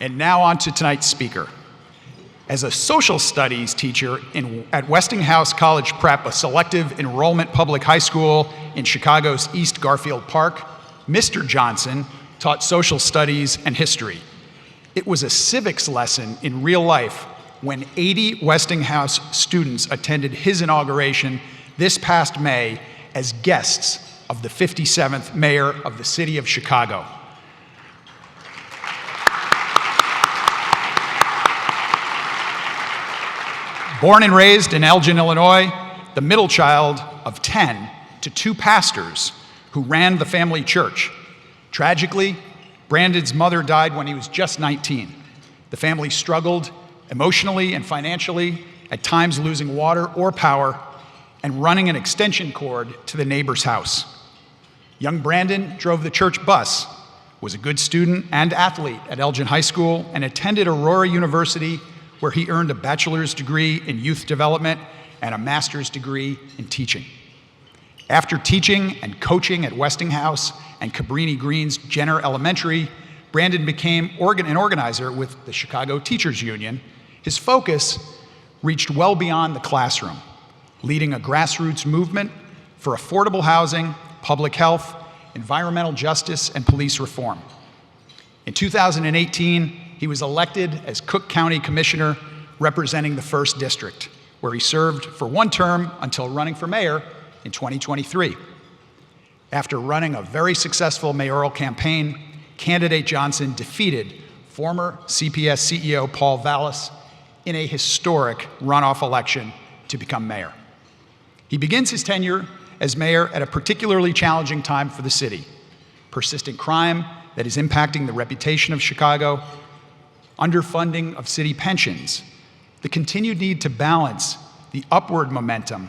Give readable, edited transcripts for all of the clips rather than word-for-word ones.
And now on to tonight's speaker. As a social studies teacher at Westinghouse College Prep, a selective enrollment public high school in Chicago's East Garfield Park, Mr. Johnson taught social studies and history. It was a civics lesson in real life when 80 Westinghouse students attended his inauguration this past May as guests of the 57th mayor of the city of Chicago. Born and raised in Elgin, Illinois, the middle child of 10 to 2 pastors who ran the family church. Tragically, Brandon's mother died when he was just 19. The family struggled emotionally and financially, at times losing water or power, and running an extension cord to the neighbor's house. Young Brandon drove the church bus, was a good student and athlete at Elgin High School, and attended Aurora University, where he earned a bachelor's degree in youth development and a master's degree in teaching. After teaching and coaching at Westinghouse and Cabrini Green's Jenner Elementary, Brandon became an organizer with the Chicago Teachers Union. His focus reached well beyond the classroom, leading a grassroots movement for affordable housing, public health, environmental justice, and police reform. In 2018, he was elected as Cook County Commissioner representing the 1st District, where he served for 1 term until running for mayor in 2023. After running a very successful mayoral campaign, candidate Johnson defeated former CPS CEO Paul Vallis in a historic runoff election to become mayor. He begins his tenure as mayor at a particularly challenging time for the city. Persistent crime that is impacting the reputation of Chicago, underfunding of city pensions, the continued need to balance the upward momentum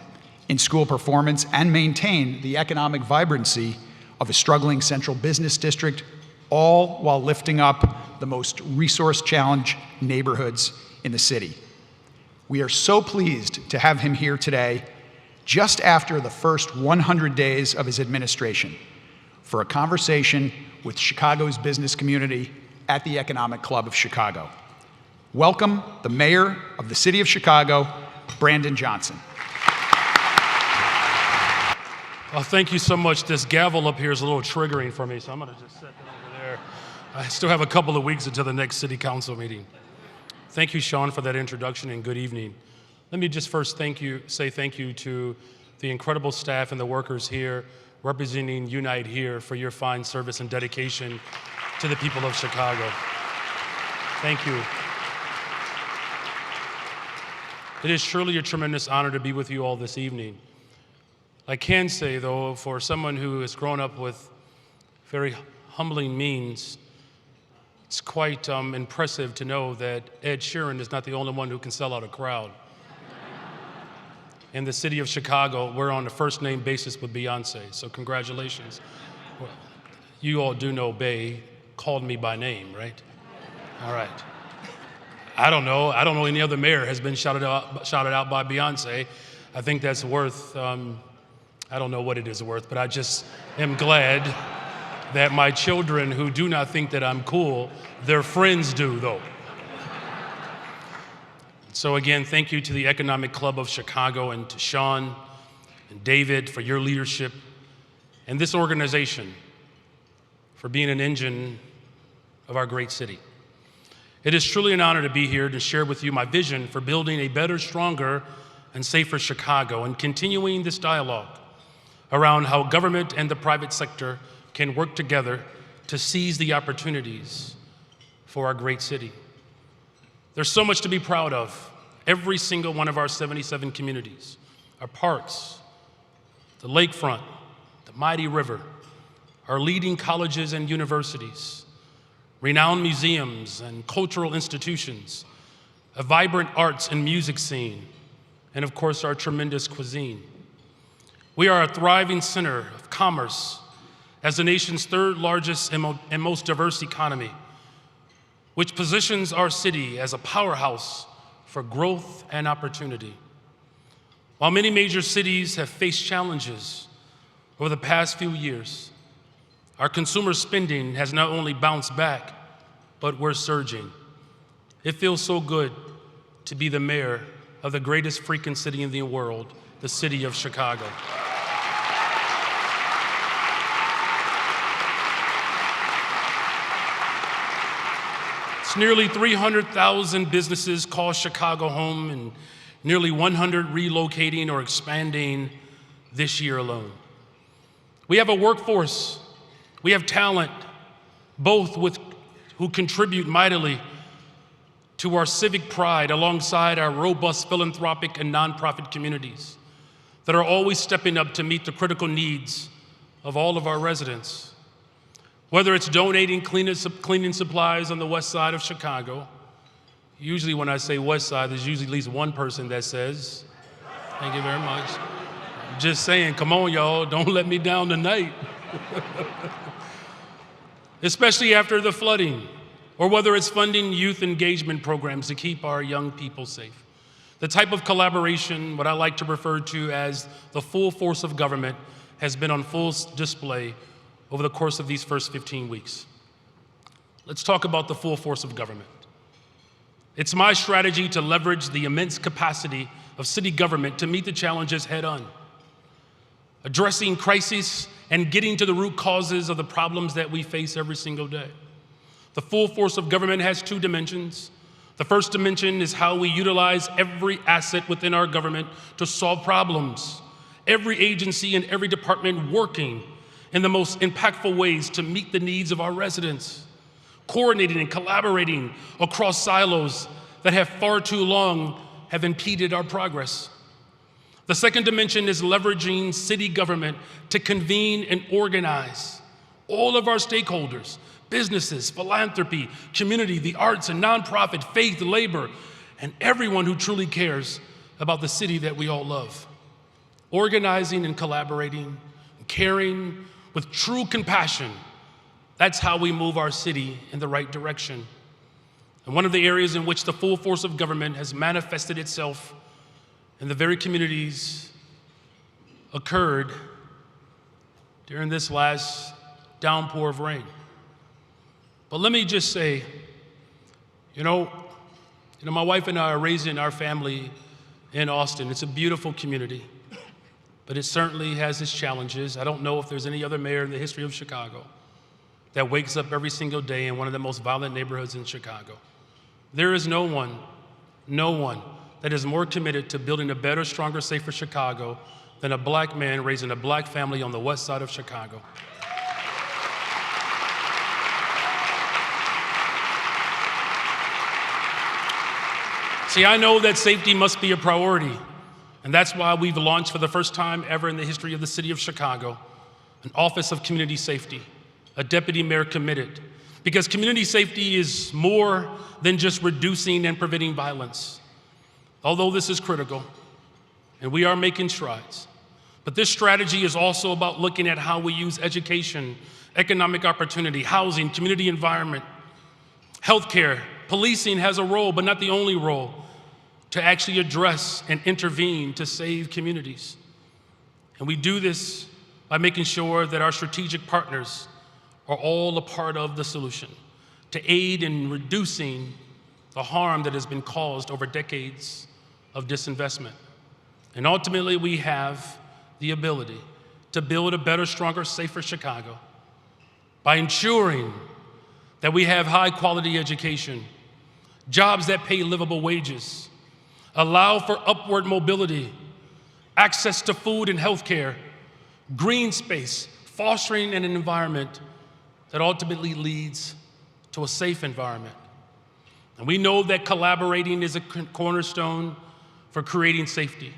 in school performance and maintain the economic vibrancy of a struggling central business district, all while lifting up the most resource-challenged neighborhoods in the city. We are so pleased to have him here today, just after the first 100 days of his administration, for a conversation with Chicago's business community at the Economic Club of Chicago. Welcome the Mayor of the City of Chicago, Brandon Johnson. Well, thank you so much. This gavel up here is a little triggering for me, so I'm gonna just set that over there. I still have a couple of weeks until the next City Council meeting. Thank you, Sean, for that introduction, and good evening. Let me just first say thank you to the incredible staff and the workers here representing Unite here for your fine service and dedication to the people of Chicago. Thank you. It is truly a tremendous honor to be with you all this evening. I can say, though, for someone who has grown up with very humbling means, it's quite impressive to know that Ed Sheeran is not the only one who can sell out a crowd. In the city of Chicago, we're on a first-name basis with Beyonce, so congratulations. Well, you all do know Bey called me by name, right? All right. I don't know any other mayor has been shouted out by Beyonce. I think that's worth, I don't know what it is worth, but I just am glad that my children who do not think that I'm cool, their friends do, though. So again, thank you to the Economic Club of Chicago and to Sean and David for your leadership and this organization for being an engine of our great city. It is truly an honor to be here to share with you my vision for building a better, stronger, and safer Chicago and continuing this dialogue around how government and the private sector can work together to seize the opportunities for our great city. There's so much to be proud of. Every single one of our 77 communities, our parks, the lakefront, the mighty river, our leading colleges and universities, renowned museums and cultural institutions, a vibrant arts and music scene, and of course our tremendous cuisine. We are a thriving center of commerce as the nation's 3rd largest and most diverse economy, which positions our city as a powerhouse for growth and opportunity. While many major cities have faced challenges over the past few years, our consumer spending has not only bounced back, but we're surging. It feels so good to be the mayor of the greatest freaking city in the world, the city of Chicago. It's nearly 300,000 businesses call Chicago home, and nearly 100 relocating or expanding this year alone. We have a workforce, we have talent, both who contribute mightily to our civic pride alongside our robust philanthropic and nonprofit communities that are always stepping up to meet the critical needs of all of our residents. Whether it's donating cleaning supplies on the west side of Chicago, usually when I say west side, there's usually at least one person that says, thank you very much. Just saying, come on y'all, don't let me down tonight. Especially after the flooding, or whether it's funding youth engagement programs to keep our young people safe. The type of collaboration, what I like to refer to as the full force of government, has been on full display over the course of these first 15 weeks. Let's talk about the full force of government. It's my strategy to leverage the immense capacity of city government to meet the challenges head on, addressing crises and getting to the root causes of the problems that we face every single day. The full force of government has two dimensions. The first dimension is how we utilize every asset within our government to solve problems. Every agency and every department working in the most impactful ways to meet the needs of our residents, coordinating and collaborating across silos that have far too long have impeded our progress. The second dimension is leveraging city government to convene and organize all of our stakeholders, businesses, philanthropy, community, the arts and nonprofit, faith, labor, and everyone who truly cares about the city that we all love. Organizing and collaborating, caring with true compassion, that's how we move our city in the right direction. And one of the areas in which the full force of government has manifested itself in the very communities occurred during this last downpour of rain. But let me just say, my wife and I are raising our family in Austin. It's a beautiful community, but it certainly has its challenges. I don't know if there's any other mayor in the history of Chicago that wakes up every single day in one of the most violent neighborhoods in Chicago. There is no one that is more committed to building a better, stronger, safer Chicago than a black man raising a black family on the west side of Chicago. See, I know that safety must be a priority, and that's why we've launched for the first time ever in the history of the city of Chicago, an Office of Community Safety, a deputy mayor committed. Because community safety is more than just reducing and preventing violence. Although this is critical, and we are making strides, but this strategy is also about looking at how we use education, economic opportunity, housing, community environment, healthcare. Policing has a role, but not the only role, to actually address and intervene to save communities. And we do this by making sure that our strategic partners are all a part of the solution to aid in reducing the harm that has been caused over decades of disinvestment. And ultimately, we have the ability to build a better, stronger, safer Chicago by ensuring that we have high-quality education, jobs that pay livable wages, allow for upward mobility, access to food and healthcare, green space, fostering an environment that ultimately leads to a safe environment. And we know that collaborating is a cornerstone for creating safety.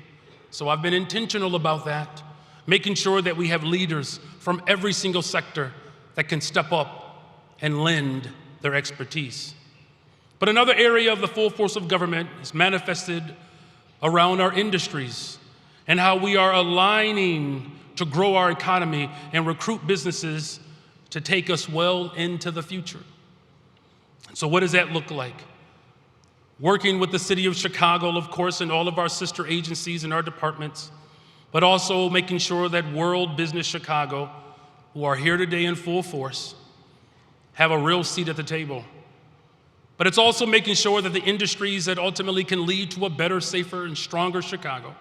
So I've been intentional about that, making sure that we have leaders from every single sector that can step up and lend their expertise. But another area of the full force of government is manifested around our industries and how we are aligning to grow our economy and recruit businesses to take us well into the future. So what does that look like? Working with the city of Chicago, of course, and all of our sister agencies and our departments, but also making sure that World Business Chicago, who are here today in full force, have a real seat at the table. But it's also making sure that the industries that ultimately can lead to a better, safer, and stronger Chicago,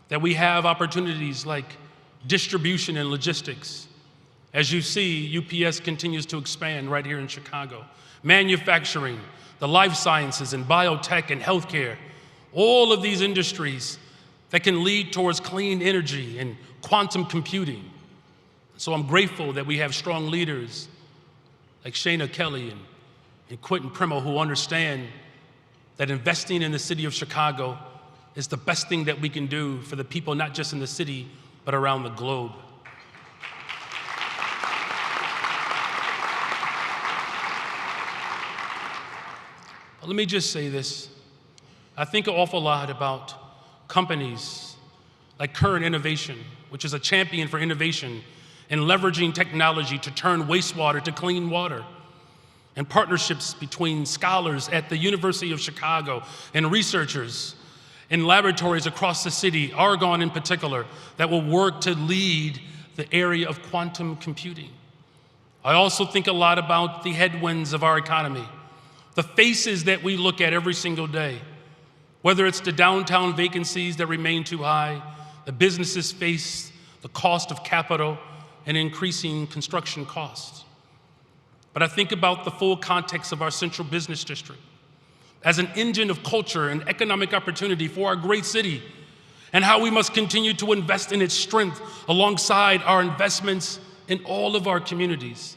that we have opportunities like distribution and logistics. As you see, UPS continues to expand right here in Chicago. Manufacturing, the life sciences and biotech and healthcare, all of these industries that can lead towards clean energy and quantum computing. So I'm grateful that we have strong leaders like Shana Kelly and Quentin Primo who understand that investing in the city of Chicago is the best thing that we can do for the people, not just in the city, but around the globe. But let me just say this. I think an awful lot about companies like Current Innovation, which is a champion for innovation and leveraging technology to turn wastewater to clean water, and partnerships between scholars at the University of Chicago and researchers in laboratories across the city, Oregon in particular, that will work to lead the area of quantum computing. I also think a lot about the headwinds of our economy, the faces that we look at every single day, whether it's the downtown vacancies that remain too high, the businesses face the cost of capital and increasing construction costs. But I think about the full context of our central business district as an engine of culture and economic opportunity for our great city, and how we must continue to invest in its strength alongside our investments in all of our communities.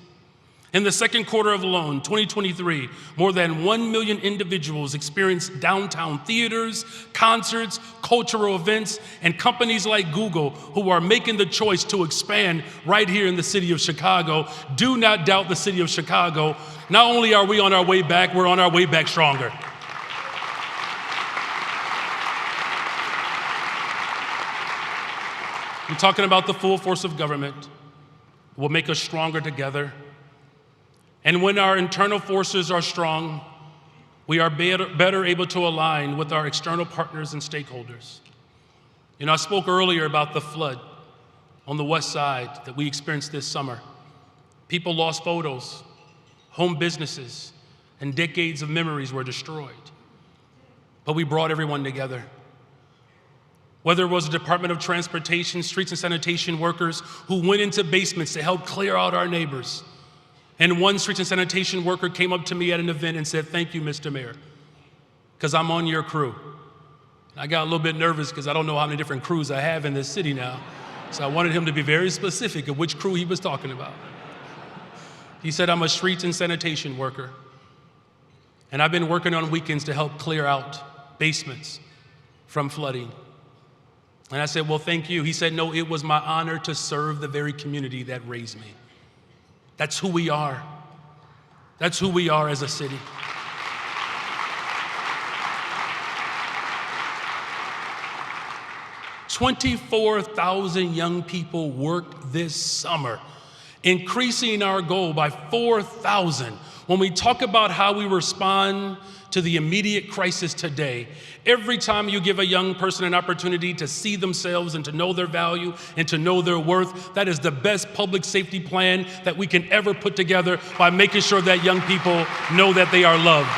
In the second quarter of alone, 2023, more than 1 million individuals experienced downtown theaters, concerts, cultural events, and companies like Google who are making the choice to expand right here in the city of Chicago. Do not doubt the city of Chicago. Not only are we on our way back, we're on our way back stronger. We're talking about the full force of government will make us stronger together. And when our internal forces are strong, we are better able to align with our external partners and stakeholders. You know, I spoke earlier about the flood on the west side that we experienced this summer. People lost photos, home businesses, and decades of memories were destroyed. But we brought everyone together. Whether it was the Department of Transportation, streets and sanitation workers who went into basements to help clear out our neighbors. And one streets and sanitation worker came up to me at an event and said, "Thank you, Mr. Mayor, because I'm on your crew." I got a little bit nervous because I don't know how many different crews I have in this city now. So I wanted him to be very specific of which crew he was talking about. He said, "I'm a streets and sanitation worker, and I've been working on weekends to help clear out basements from flooding." And I said, "Well, thank you." He said, "No, it was my honor to serve the very community that raised me." That's who we are. That's who we are as a city. "24,000 young people worked this summer, increasing our goal by 4,000. When we talk about how we respond to the immediate crisis today, every time you give a young person an opportunity to see themselves and to know their value and to know their worth, that is the best public safety plan that we can ever put together by making sure that young people know that they are loved.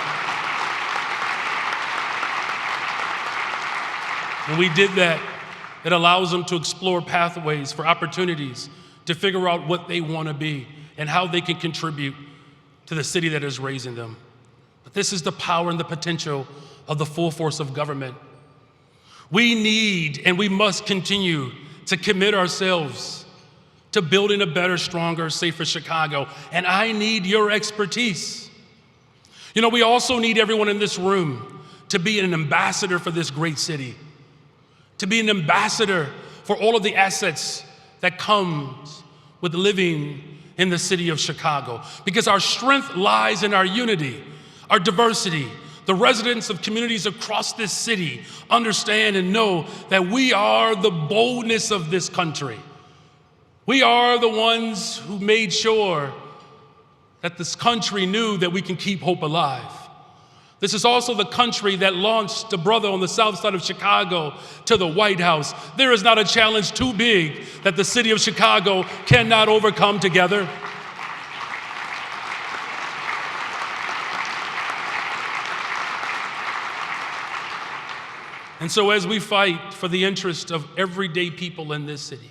When we did that, it allows them to explore pathways for opportunities to figure out what they want to be and how they can contribute to the city that is raising them. But this is the power and the potential of the full force of government. We need and we must continue to commit ourselves to building a better, stronger, safer Chicago. And I need your expertise. You know, we also need everyone in this room to be an ambassador for this great city, to be an ambassador for all of the assets that comes with living in the city of Chicago. Because our strength lies in our unity, our diversity. The residents of communities across this city understand and know that we are the boldness of this country. We are the ones who made sure that this country knew that we can keep hope alive. This is also the country that launched a brother on the south side of Chicago to the White House. There is not a challenge too big that the city of Chicago cannot overcome together. And so as we fight for the interest of everyday people in this city,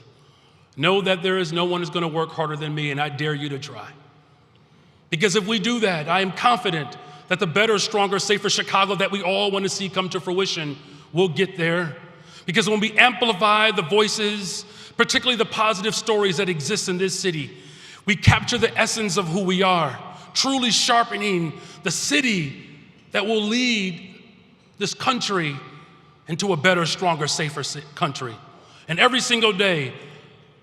know that there is no one who's going to work harder than me, and I dare you to try. Because if we do that, I am confident that the better, stronger, safer Chicago that we all want to see come to fruition will get there. Because when we amplify the voices, particularly the positive stories that exist in this city, we capture the essence of who we are, truly sharpening the city that will lead this country into a better, stronger, safer country. And every single day,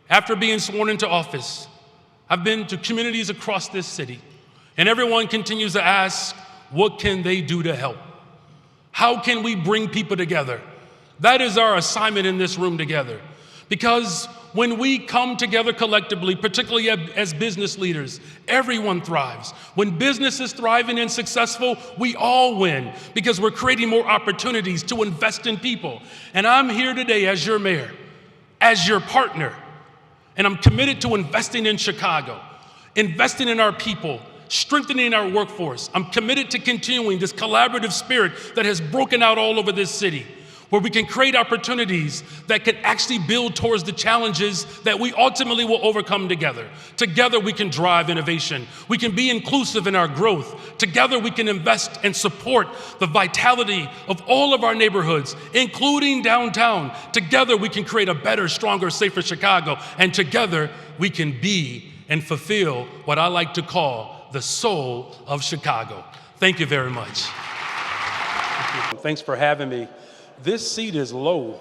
after being sworn into office, I've been to communities across this city, and everyone continues to ask, what can they do to help? How can we bring people together? That is our assignment in this room together. Because when we come together collectively, particularly as business leaders, everyone thrives. When business is thriving and successful, we all win because we're creating more opportunities to invest in people. And I'm here today as your mayor, as your partner, and I'm committed to investing in Chicago, investing in our people, strengthening our workforce. I'm committed to continuing this collaborative spirit that has broken out all over this city, where we can create opportunities that can actually build towards the challenges that we ultimately will overcome together. Together we can drive innovation. We can be inclusive in our growth. Together we can invest and support the vitality of all of our neighborhoods, including downtown. Together we can create a better, stronger, safer Chicago. And together we can be and fulfill what I like to call the soul of Chicago. Thank you very much. Thanks for having me. This seat is low.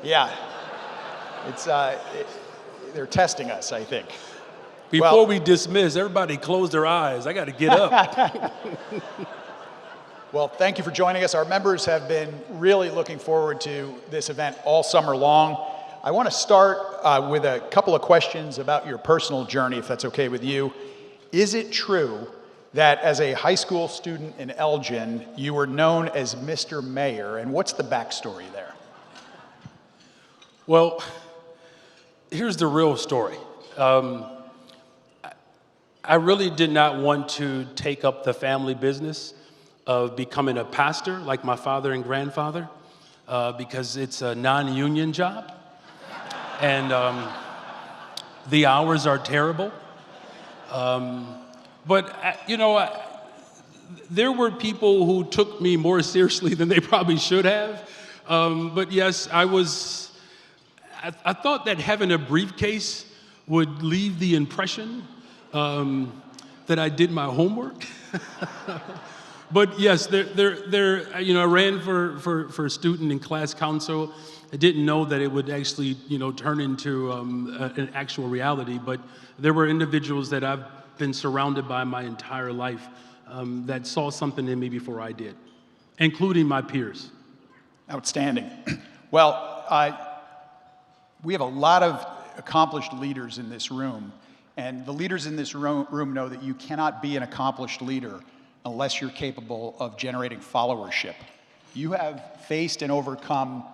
Yeah, it's they're testing us, I think. Before we dismiss, everybody close their eyes. I got to get up. Well, thank you for joining us. Our members have been really looking forward to this event all summer long. I want to start with a couple of questions about your personal journey, if that's okay with you. Is it true that as a high school student in Elgin, you were known as Mr. Mayor, and what's the backstory there? Well, here's the real story. I really did not want to take up the family business of becoming a pastor like my father and grandfather because it's a non-union job, and the hours are terrible. But, there were people who took me more seriously than they probably should have. But yes, I thought that having a briefcase would leave the impression that I did my homework. But yes, I ran for student and class council. I didn't know that it would actually, turn into an actual reality. But there were individuals that I've been surrounded by my entire life that saw something in me before I did, including my peers. Outstanding. Well, we have a lot of accomplished leaders in this room, and the leaders in this room know that you cannot be an accomplished leader unless you're capable of generating followership. You have faced and overcome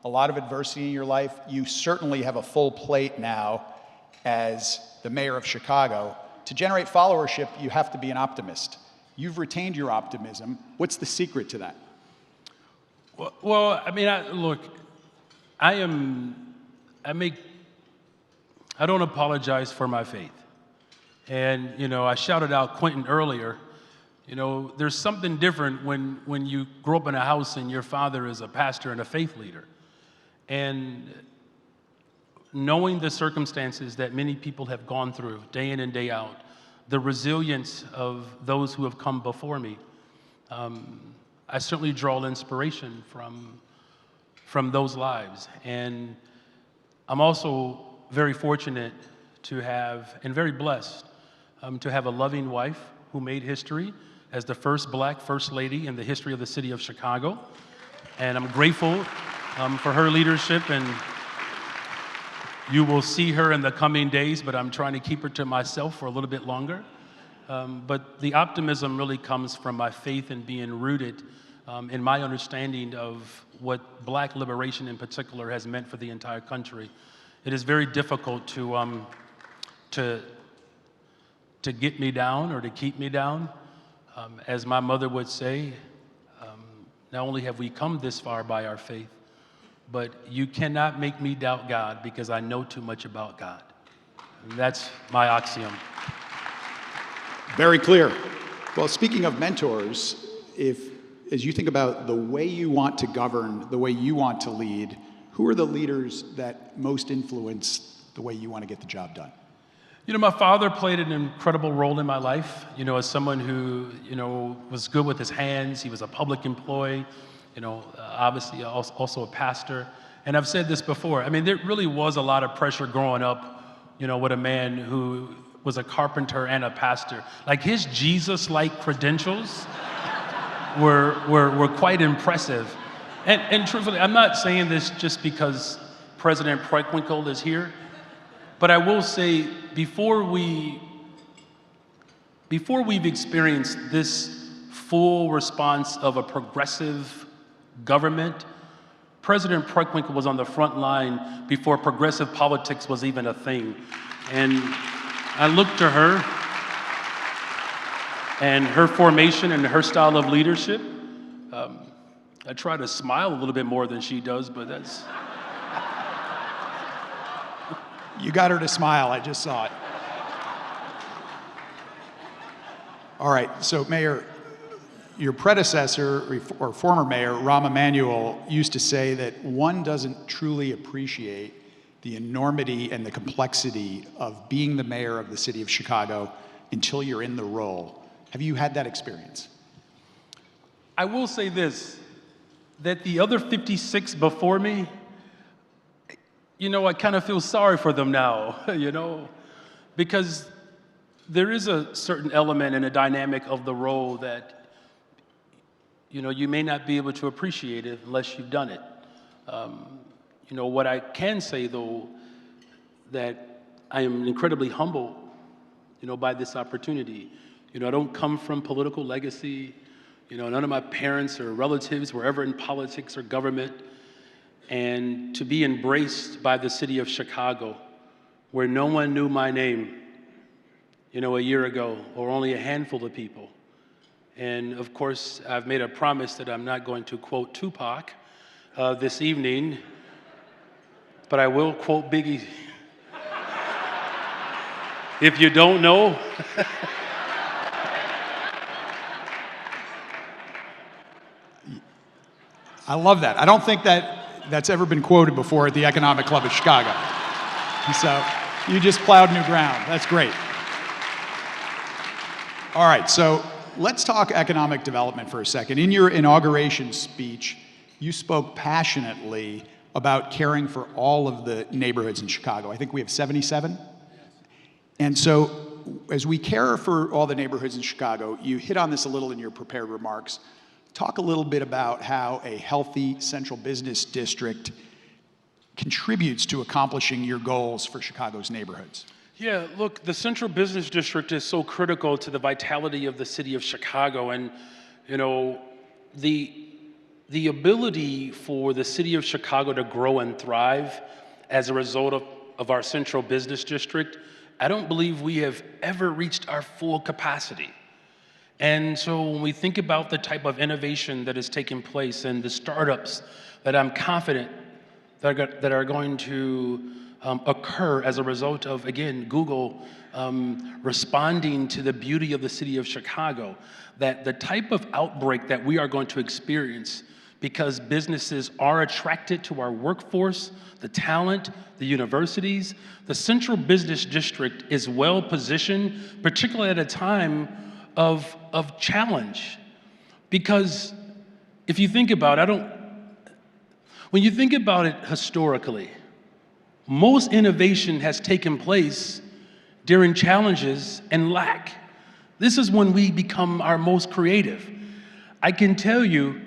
a lot of adversity in your life. You certainly have a full plate now as the mayor of Chicago. To generate followership, you have to be an optimist. You've retained your optimism. What's the secret to that? Well, look, I don't apologize for my faith. And, I shouted out Quentin earlier. There's something different when you grow up in a house and your father is a pastor and a faith leader. And knowing the circumstances that many people have gone through day in and day out, the resilience of those who have come before me, I certainly draw inspiration from those lives. And I'm also very fortunate to have, and very blessed, to have a loving wife who made history as the first Black First Lady in the history of the city of Chicago. And I'm grateful for her leadership, and you will see her in the coming days, but I'm trying to keep her to myself for a little bit longer. But the optimism really comes from my faith in being rooted in my understanding of what Black liberation in particular has meant for the entire country. It is very difficult to get me down or to keep me down. As my mother would say, not only have we come this far by our faith, but you cannot make me doubt God because I know too much about God. And that's my axiom. Very clear. Well, speaking of mentors, as you think about the way you want to govern, the way you want to lead, who are the leaders that most influence the way you want to get the job done? You know, my father played an incredible role in my life, as someone who, was good with his hands. He was a public employee, obviously also a pastor. And I've said this before. I mean, there really was a lot of pressure growing up, with a man who was a carpenter and a pastor. Like, his Jesus-like credentials were quite impressive. And truthfully, I'm not saying this just because President Preckwinkle is here, but I will say, before we've experienced this full response of a progressive government, President Preckwinkle was on the front line before progressive politics was even a thing. And I look to her and her formation and her style of leadership. I try to smile a little bit more than she does, but that's... You got her to smile, I just saw it. All right, so Mayor, your predecessor, or former mayor, Rahm Emanuel, used to say that one doesn't truly appreciate the enormity and the complexity of being the mayor of the city of Chicago until you're in the role. Have you had that experience? I will say this, that the other 56 before me, I kind of feel sorry for them now, because there is a certain element and a dynamic of the role that, you may not be able to appreciate it unless you've done it. What I can say, though, that I am incredibly humbled, by this opportunity. I don't come from political legacy. None of my parents or relatives were ever in politics or government. And to be embraced by the city of Chicago, where no one knew my name, a year ago, or only a handful of people. And of course, I've made a promise that I'm not going to quote Tupac this evening, but I will quote Biggie. If you don't know, I love that. I don't think that's ever been quoted before at the Economic Club of Chicago. So you just plowed new ground. That's great. All right, so let's talk economic development for a second. In your inauguration speech, you spoke passionately about caring for all of the neighborhoods in Chicago. I think we have 77. And so as we care for all the neighborhoods in Chicago, you hit on this a little in your prepared remarks. Talk a little bit about how a healthy central business district contributes to accomplishing your goals for Chicago's neighborhoods. Yeah, look, the Central Business District is so critical to the vitality of the city of Chicago. And, the ability for the city of Chicago to grow and thrive as a result of our Central Business District, I don't believe we have ever reached our full capacity. And so when we think about the type of innovation that is taking place and the startups that I'm confident that are going to occur as a result of, again, Google responding to the beauty of the city of Chicago, that the type of outbreak that we are going to experience because businesses are attracted to our workforce, the talent, the universities, the Central Business District is well positioned, particularly at a time of challenge. Because if you think about it, when you think about it historically, most innovation has taken place during challenges and lack. This is when we become our most creative. I can tell you,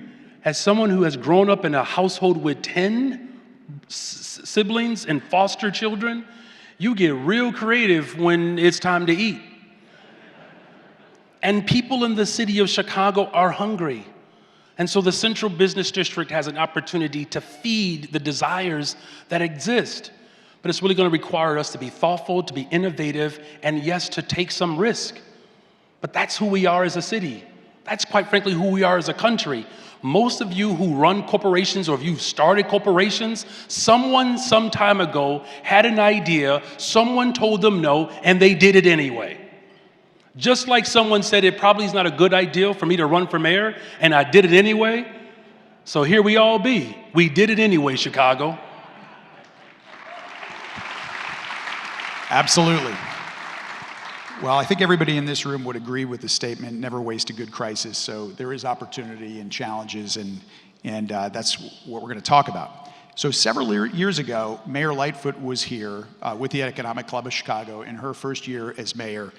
as someone who has grown up in a household with 10 siblings and foster children, you get real creative when it's time to eat. And people in the city of Chicago are hungry. And so the Central Business District has an opportunity to feed the desires that exist. But it's really going to require us to be thoughtful, to be innovative, and yes, to take some risk. But that's who we are as a city. That's quite frankly who we are as a country. Most of you who run corporations or if you've started corporations, someone some time ago had an idea, someone told them no, and they did it anyway. Just like someone said it probably is not a good idea for me to run for mayor, and I did it anyway. So here we all be. We did it anyway, Chicago. Absolutely. Well, I think everybody in this room would agree with the statement, never waste a good crisis. So there is opportunity and challenges, and that's what we're going to talk about. So several years ago, Mayor Lightfoot was here with the Economic Club of Chicago in her first year as mayor,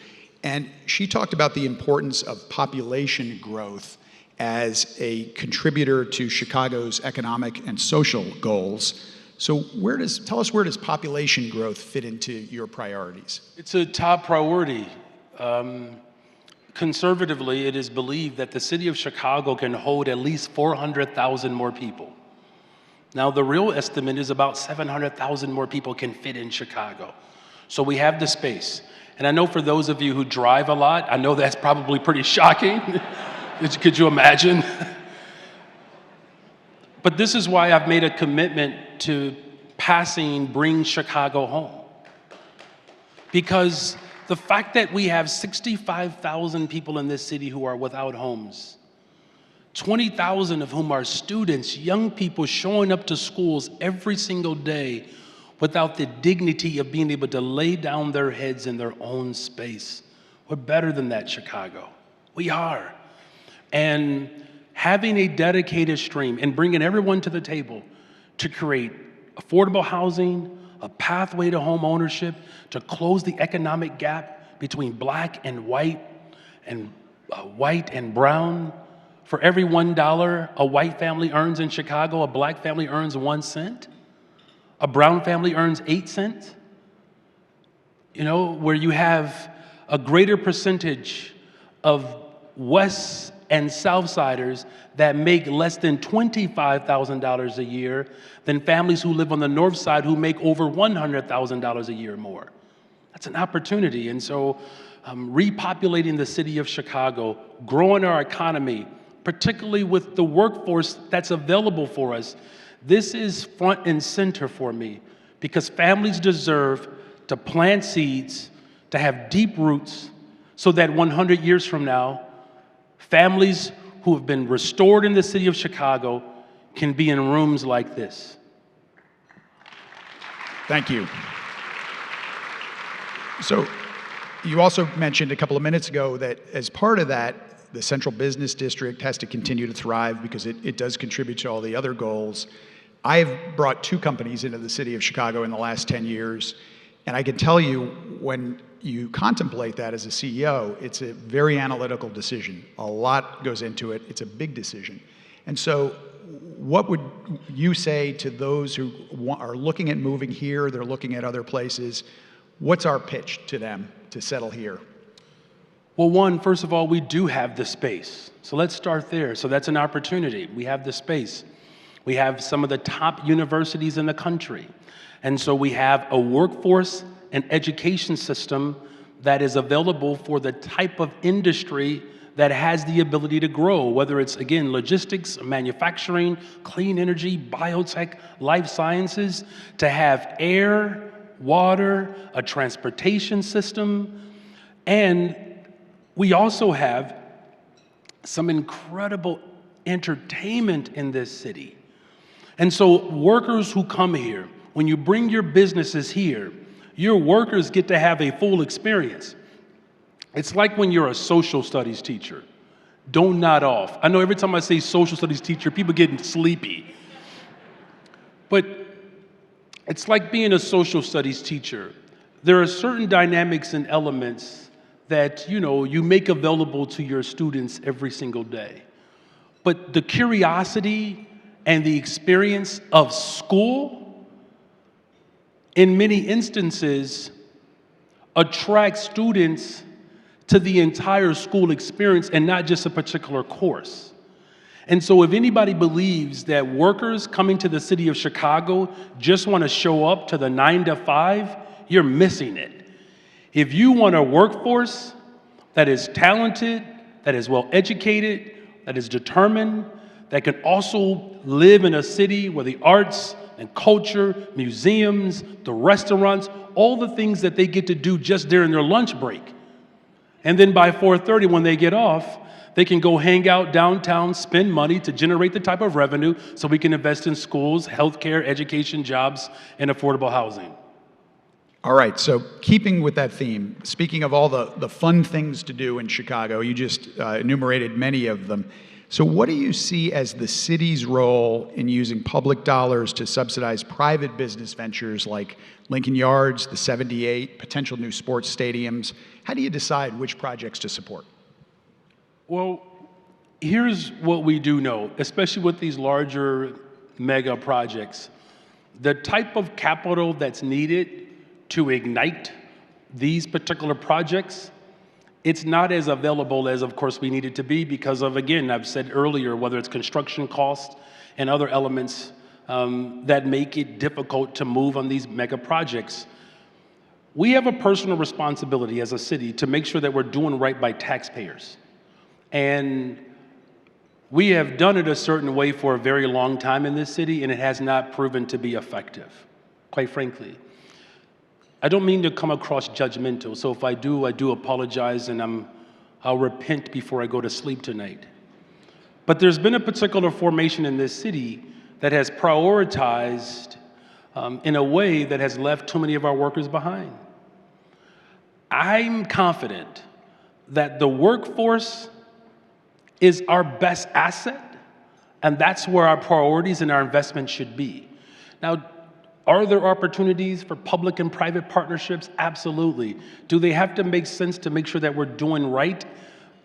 and she talked about the importance of population growth as a contributor to Chicago's economic and social goals. So tell us where does population growth fit into your priorities? It's a top priority. Conservatively, it is believed that the city of Chicago can hold at least 400,000 more people. Now, the real estimate is about 700,000 more people can fit in Chicago. So we have the space. And I know for those of you who drive a lot, I know that's probably pretty shocking. Could you imagine? But this is why I've made a commitment to passing Bring Chicago Home. Because the fact that we have 65,000 people in this city who are without homes, 20,000 of whom are students, young people showing up to schools every single day without the dignity of being able to lay down their heads in their own space. We're better than that, Chicago. We are. And having a dedicated stream and bringing everyone to the table to create affordable housing, a pathway to home ownership, to close the economic gap between black and white and brown. For every $1 a white family earns in Chicago, a black family earns 1 cent. A brown family earns 8 cents. You know, where you have a greater percentage of West and Southsiders that make less than $25,000 a year than families who live on the North Side who make over $100,000 a year more. That's an opportunity. And so repopulating the city of Chicago, growing our economy, particularly with the workforce that's available for us, this is front and center for me because families deserve to plant seeds, to have deep roots, so that 100 years from now, families who have been restored in the city of Chicago can be in rooms like this. Thank you. So you also mentioned a couple of minutes ago that as part of that, the Central Business District has to continue to thrive because it does contribute to all the other goals. I've brought 2 companies into the city of Chicago in the last 10 years, and I can tell you when you contemplate that as a CEO, it's a very analytical decision. A lot goes into it. It's a big decision. And so what would you say to those who are looking at moving here, they're looking at other places? What's our pitch to them to settle here? Well, one, first of all, we do have the space. So let's start there. So that's an opportunity. We have the space. We have some of the top universities in the country. And so we have a workforce and education system that is available for the type of industry that has the ability to grow, whether it's, again, logistics, manufacturing, clean energy, biotech, life sciences, to have air, water, a transportation system. And we also have some incredible entertainment in this city. And so workers who come here, when you bring your businesses here, your workers get to have a full experience. It's like when you're a social studies teacher. Don't nod off. I know every time I say social studies teacher, people get sleepy. But it's like being a social studies teacher. There are certain dynamics and elements that, you make available to your students every single day. But the curiosity and the experience of school, in many instances, attract students to the entire school experience and not just a particular course. And so if anybody believes that workers coming to the city of Chicago just want to show up to the 9 to 5, you're missing it. If you want a workforce that is talented, that is well educated, that is determined, that can also live in a city where the arts and culture, museums, the restaurants, all the things that they get to do just during their lunch break. And then by 4:30 when they get off, they can go hang out downtown, spend money to generate the type of revenue so we can invest in schools, healthcare, education, jobs, and affordable housing. All right, so keeping with that theme, speaking of all the fun things to do in Chicago, you just enumerated many of them. So what do you see as the city's role in using public dollars to subsidize private business ventures like Lincoln Yards, the 78, potential new sports stadiums? How do you decide which projects to support? Well, here's what we do know, especially with these larger mega projects. The type of capital that's needed to ignite these particular projects, it's not as available as, of course, we need it to be because of, again, I've said earlier, whether it's construction costs and other elements that make it difficult to move on these mega projects. We have a personal responsibility as a city to make sure that we're doing right by taxpayers. And we have done it a certain way for a very long time in this city, and it has not proven to be effective, quite frankly. I don't mean to come across judgmental, so if I do apologize, and I'll repent before I go to sleep tonight. But there's been a particular formation in this city that has prioritized in a way that has left too many of our workers behind. I'm confident that the workforce is our best asset, and that's where our priorities and our investment should be. Now, are there opportunities for public and private partnerships? Absolutely. Do they have to make sense to make sure that we're doing right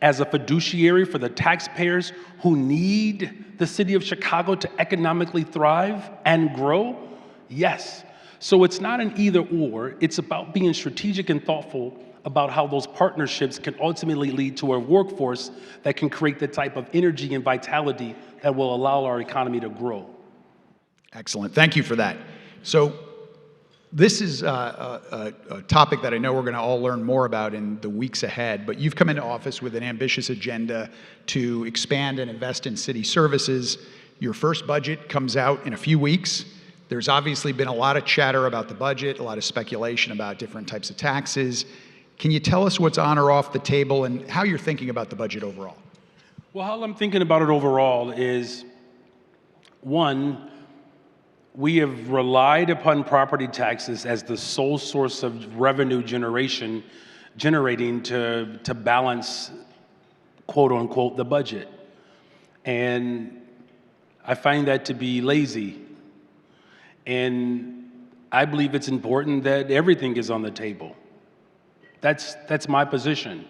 as a fiduciary for the taxpayers who need the city of Chicago to economically thrive and grow? Yes. So it's not an either or, it's about being strategic and thoughtful about how those partnerships can ultimately lead to a workforce that can create the type of energy and vitality that will allow our economy to grow. Excellent. Thank you for that. So this is a topic that I know we're going to all learn more about in the weeks ahead, but you've come into office with an ambitious agenda to expand and invest in city services. Your first budget comes out in a few weeks. There's obviously been a lot of chatter about the budget, a lot of speculation about different types of taxes. Can you tell us what's on or off the table and how you're thinking about the budget overall? Well, how I'm thinking about it overall is, one, we have relied upon property taxes as the sole source of revenue generating to balance, quote unquote, the budget. And I find that to be lazy. And I believe it's important that everything is on the table. That's my position.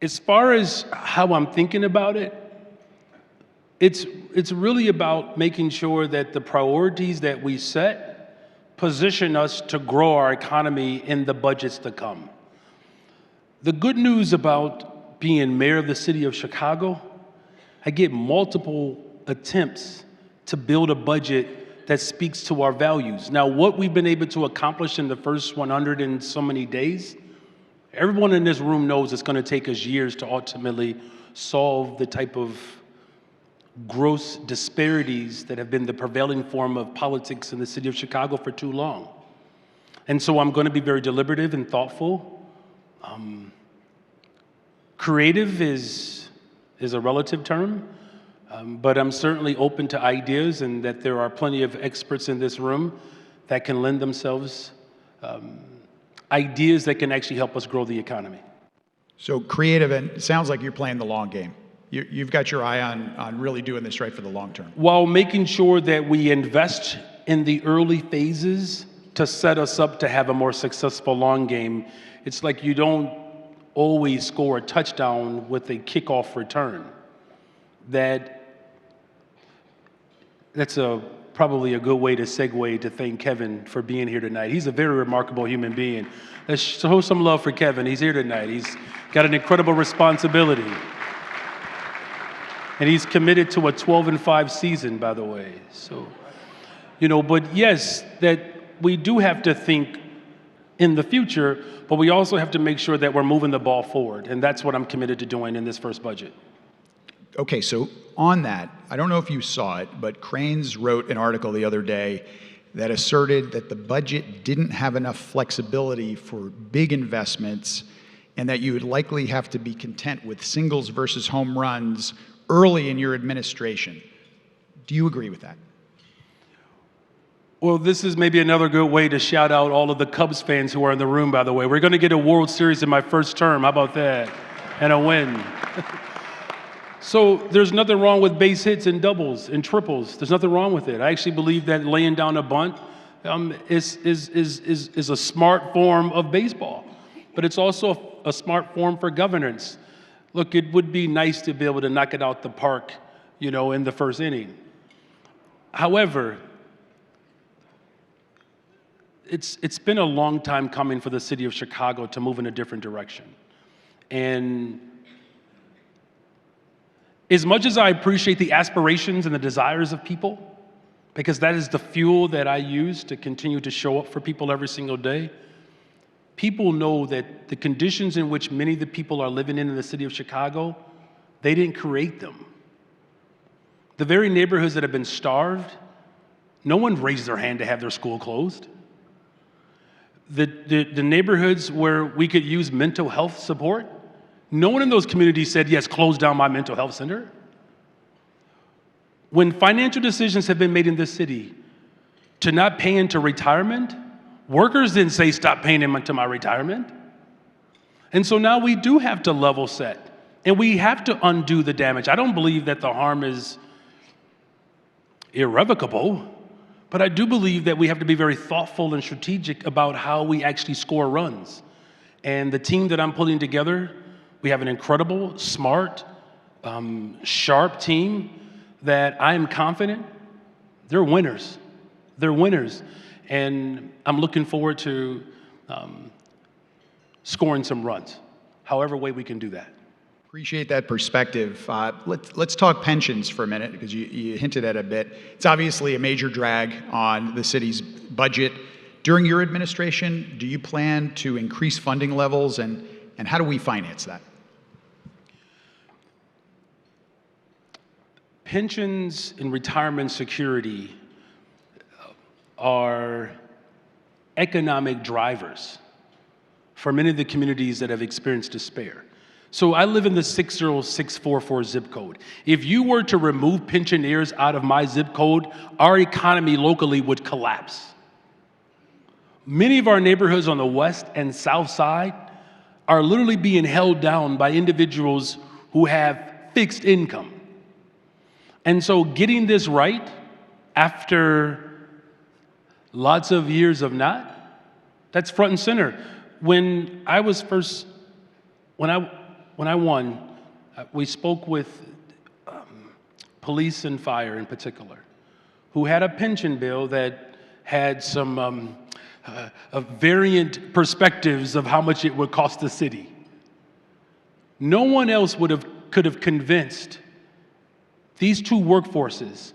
As far as how I'm thinking about it, it's really about making sure that the priorities that we set position us to grow our economy in the budgets to come. The good news about being mayor of the city of Chicago, I get multiple attempts to build a budget that speaks to our values. Now, what we've been able to accomplish in the first 100 and so many days, everyone in this room knows it's going to take us years to ultimately solve the type of gross disparities that have been the prevailing form of politics in the city of Chicago for too long. And so I'm going to be very deliberative and thoughtful. Creative is a relative term, but I'm certainly open to ideas, and that there are plenty of experts in this room that can lend themselves ideas that can actually help us grow the economy. So creative, and it sounds like you're playing the long game. You've got your eye on really doing this right for the long term. While making sure that we invest in the early phases to set us up to have a more successful long game. It's like you don't always score a touchdown with a kickoff return. That's probably a good way to segue to thank Kevin for being here tonight. He's a very remarkable human being. Let's show some love for Kevin. He's here tonight. He's got an incredible responsibility. And he's committed to a 12-5 season, by the way. So, but yes, that we do have to think in the future, but we also have to make sure that we're moving the ball forward, and that's what I'm committed to doing in this first budget. Okay, so on that, I don't know if you saw it, but Cranes wrote an article the other day that asserted that the budget didn't have enough flexibility for big investments and that you would likely have to be content with singles versus home runs early in your administration. Do you agree with that? Well, this is maybe another good way to shout out all of the Cubs fans who are in the room, by the way. We're going to get a World Series in my first term. How about that? And a win. So there's nothing wrong with base hits and doubles and triples. There's nothing wrong with it. I actually believe that laying down a bunt is a smart form of baseball, but it's also a smart form for governance. Look, it would be nice to be able to knock it out the park, in the first inning. However, it's been a long time coming for the city of Chicago to move in a different direction. And as much as I appreciate the aspirations and the desires of people, because that is the fuel that I use to continue to show up for people every single day, people know that the conditions in which many of the people are living in the city of Chicago, they didn't create them. The very neighborhoods that have been starved, no one raised their hand to have their school closed. The neighborhoods where we could use mental health support, no one in those communities said, yes, close down my mental health center. When financial decisions have been made in this city to not pay into retirement, workers didn't say stop paying into my retirement. And so now we do have to level set, and we have to undo the damage. I don't believe that the harm is irrevocable, but I do believe that we have to be very thoughtful and strategic about how we actually score runs. And the team that I'm putting together, we have an incredible, smart, sharp team that I am confident they're winners. They're winners. And I'm looking forward to scoring some runs, however way we can do that. Appreciate that perspective. Let's talk pensions for a minute, because you hinted at it a bit. It's obviously a major drag on the city's budget. During your administration, do you plan to increase funding levels, and how do we finance that? Pensions and retirement security are economic drivers for many of the communities that have experienced despair. So I live in the 60644 zip code. If you were to remove pensioners out of my zip code, our economy locally would collapse. Many of our neighborhoods on the west and south side are literally being held down by individuals who have fixed income. And so getting this right after lots of years of not, that's front and center. When I won, we spoke with police and fire in particular, who had a pension bill that had some variant perspectives of how much it would cost the city. No one else could have convinced these two workforces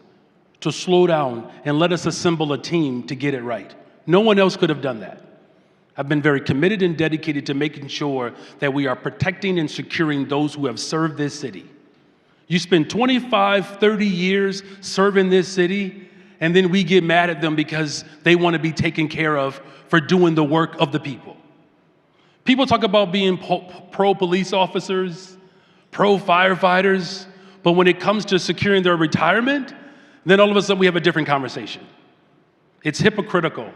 to slow down and let us assemble a team to get it right. No one else could have done that. I've been very committed and dedicated to making sure that we are protecting and securing those who have served this city. You spend 25, 30 years serving this city, and then we get mad at them because they want to be taken care of for doing the work of the people. People talk about being pro-police officers, pro-firefighters, but when it comes to securing their retirement, then all of a sudden we have a different conversation. It's hypocritical.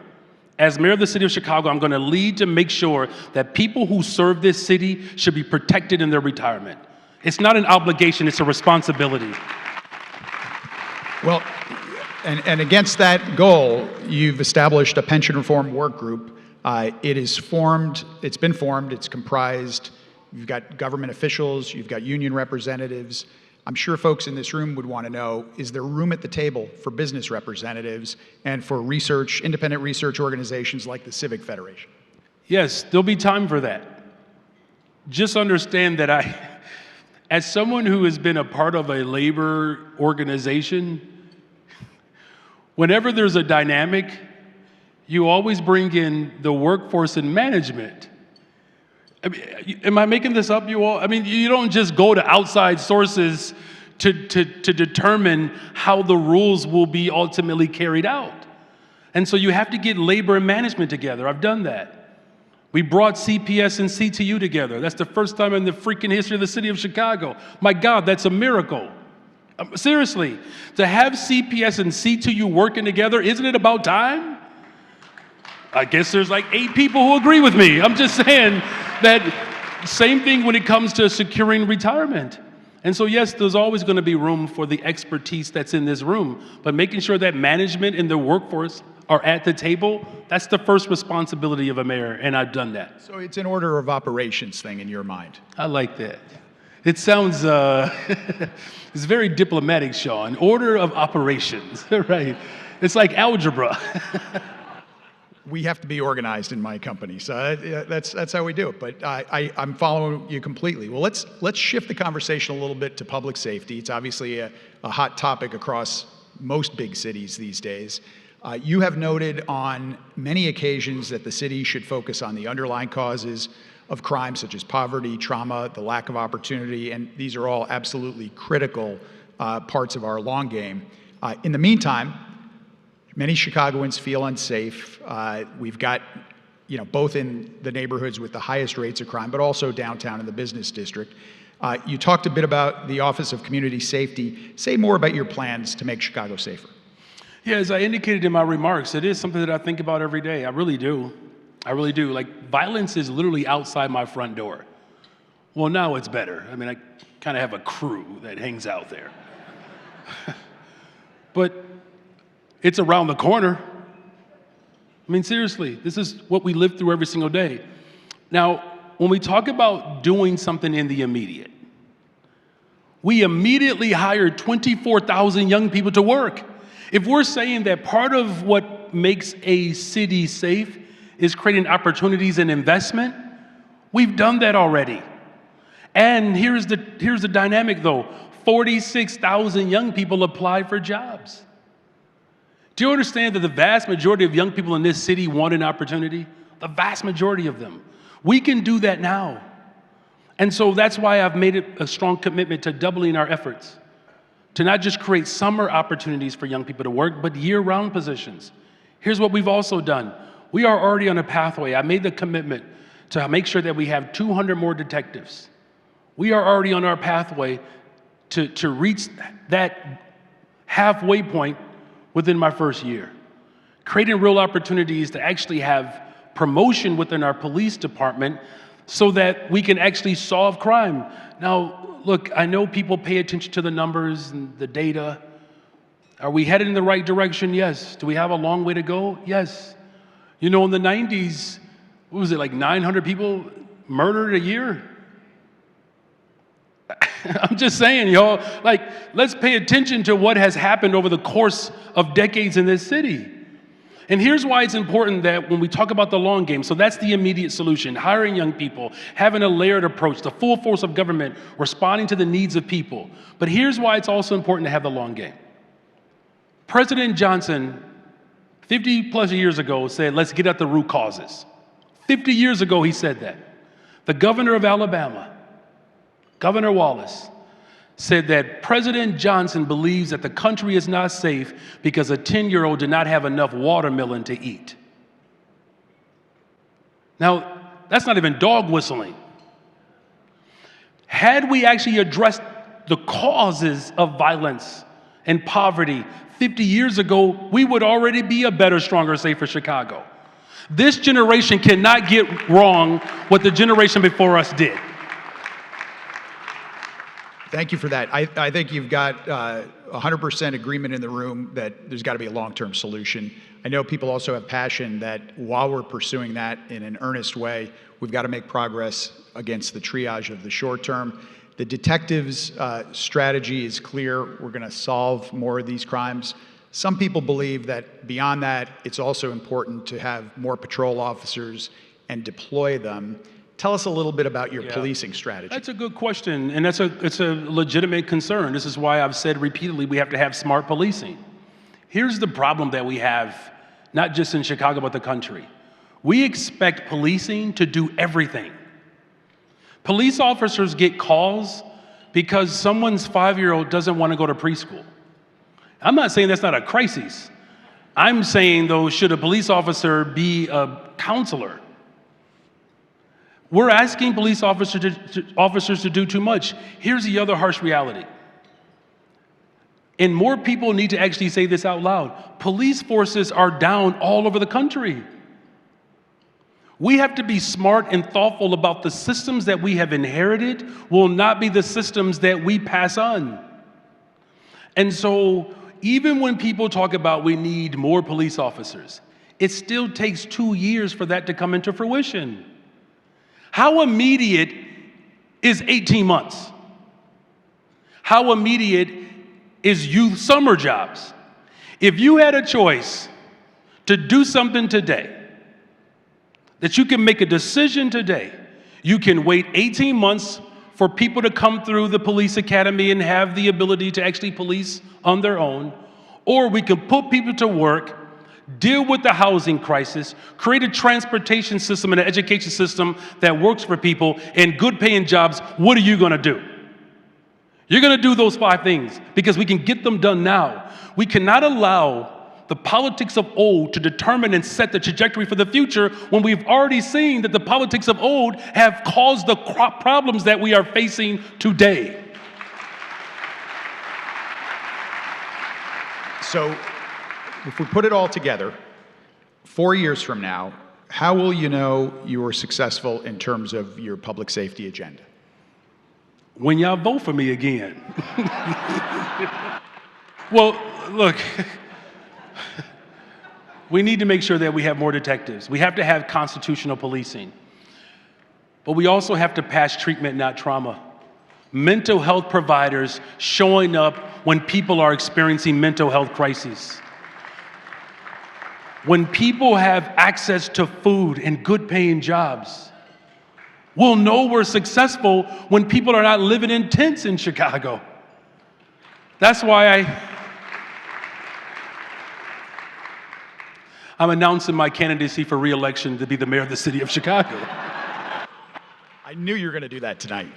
As mayor of the city of Chicago, I'm going to lead to make sure that people who serve this city should be protected in their retirement. It's not an obligation, it's a responsibility. Well, and against that goal, you've established a pension reform work group. It's been formed, it's comprised, you've got government officials, you've got union representatives. I'm sure folks in this room would want to know, is there room at the table for business representatives and for research, independent research organizations like the Civic Federation? Yes, there'll be time for that. Just understand that as someone who has been a part of a labor organization, whenever there's a dynamic, you always bring in the workforce and management. I mean, am I making this up, you all? I mean, you don't just go to outside sources to determine how the rules will be ultimately carried out. And so you have to get labor and management together. I've done that. We brought CPS and CTU together. That's the first time in the freaking history of the city of Chicago. My God, that's a miracle. Seriously, to have CPS and CTU working together, isn't it about time? I guess there's like 8 people who agree with me. I'm just saying that same thing when it comes to securing retirement. And so yes, there's always going to be room for the expertise that's in this room, but making sure that management and the workforce are at the table, that's the first responsibility of a mayor, and I've done that. So it's an order of operations thing in your mind. I like that. It sounds, it's very diplomatic, Sean. Order of operations, right? It's like algebra. We have to be organized in my company, so that's how we do it. But I'm following you completely. Well, let's shift the conversation a little bit to public safety. It's obviously a hot topic across most big cities these days. You have noted on many occasions that the city should focus on the underlying causes of crime, such as poverty, trauma, the lack of opportunity, and these are all absolutely critical parts of our long game. In the meantime, many Chicagoans feel unsafe. We've got, both in the neighborhoods with the highest rates of crime, but also downtown in the business district. You talked a bit about the Office of Community Safety. Say more about your plans to make Chicago safer. Yeah, as I indicated in my remarks, it is something that I think about every day. I really do. I really do. Like, violence is literally outside my front door. Well, now it's better. I mean, I kind of have a crew that hangs out there. But it's around the corner. I mean, seriously, this is what we live through every single day. Now, when we talk about doing something in the immediate, we immediately hired 24,000 young people to work. If we're saying that part of what makes a city safe is creating opportunities and investment, we've done that already. And here's the dynamic though, 46,000 young people applied for jobs. Do you understand that the vast majority of young people in this city want an opportunity? The vast majority of them. We can do that now. And so that's why I've made it a strong commitment to doubling our efforts, to not just create summer opportunities for young people to work, but year-round positions. Here's what we've also done. We are already on a pathway. I made the commitment to make sure that we have 200 more detectives. We are already on our pathway to reach that halfway point within my first year. Creating real opportunities to actually have promotion within our police department so that we can actually solve crime. Now, look, I know people pay attention to the numbers and the data. Are we headed in the right direction? Yes. Do we have a long way to go? Yes. In the 90s, what was it, like 900 people murdered a year? I'm just saying, y'all, like, let's pay attention to what has happened over the course of decades in this city. And here's why it's important that when we talk about the long game, so that's the immediate solution, hiring young people, having a layered approach, the full force of government, responding to the needs of people. But here's why it's also important to have the long game. President Johnson, 50 plus years ago, said, let's get at the root causes. 50 years ago, he said that. The governor of Alabama, Governor Wallace, said that President Johnson believes that the country is not safe because a 10-year-old did not have enough watermelon to eat. Now, that's not even dog whistling. Had we actually addressed the causes of violence and poverty 50 years ago, we would already be a better, stronger, safer Chicago. This generation cannot get wrong what the generation before us did. Thank you for that. I think you've got 100% agreement in the room that there's got to be a long-term solution. I know people also have passion that while we're pursuing that in an earnest way, we've got to make progress against the triage of the short term. The detectives' strategy is clear. We're going to solve more of these crimes. Some people believe that beyond that, it's also important to have more patrol officers and deploy them. Tell us a little bit about your policing strategy. That's a good question, and it's a legitimate concern. This is why I've said repeatedly we have to have smart policing. Here's the problem that we have not just in Chicago, but the country. We expect policing to do everything. Police officers get calls because someone's 5-year-old doesn't want to go to preschool. I'm not saying that's not a crisis. I'm saying, though, should a police officer be a counselor? We're asking police officers to do too much. Here's the other harsh reality. And more people need to actually say this out loud. Police forces are down all over the country. We have to be smart and thoughtful about the systems that we have inherited will not be the systems that we pass on. And so even when people talk about we need more police officers, it still takes 2 years for that to come into fruition. How immediate is 18 months? How immediate is youth summer jobs? If you had a choice to do something today, that you can make a decision today, you can wait 18 months for people to come through the police academy and have the ability to actually police on their own, or we can put people to work, deal with the housing crisis, create a transportation system and an education system that works for people and good paying jobs. What are you gonna do? You're gonna do those 5 things because we can get them done now. We cannot allow the politics of old to determine and set the trajectory for the future when we've already seen that the politics of old have caused the problems that we are facing today. So if we put it all together, 4 years from now, how will you know you were successful in terms of your public safety agenda? When y'all vote for me again. Well, look, we need to make sure that we have more detectives. We have to have constitutional policing. But we also have to pass treatment, not trauma. Mental health providers showing up when people are experiencing mental health crises. When people have access to food and good paying jobs. We'll know we're successful when people are not living in tents in Chicago. That's why I'm announcing my candidacy for re-election to be the mayor of the city of Chicago. I knew you were going to do that tonight.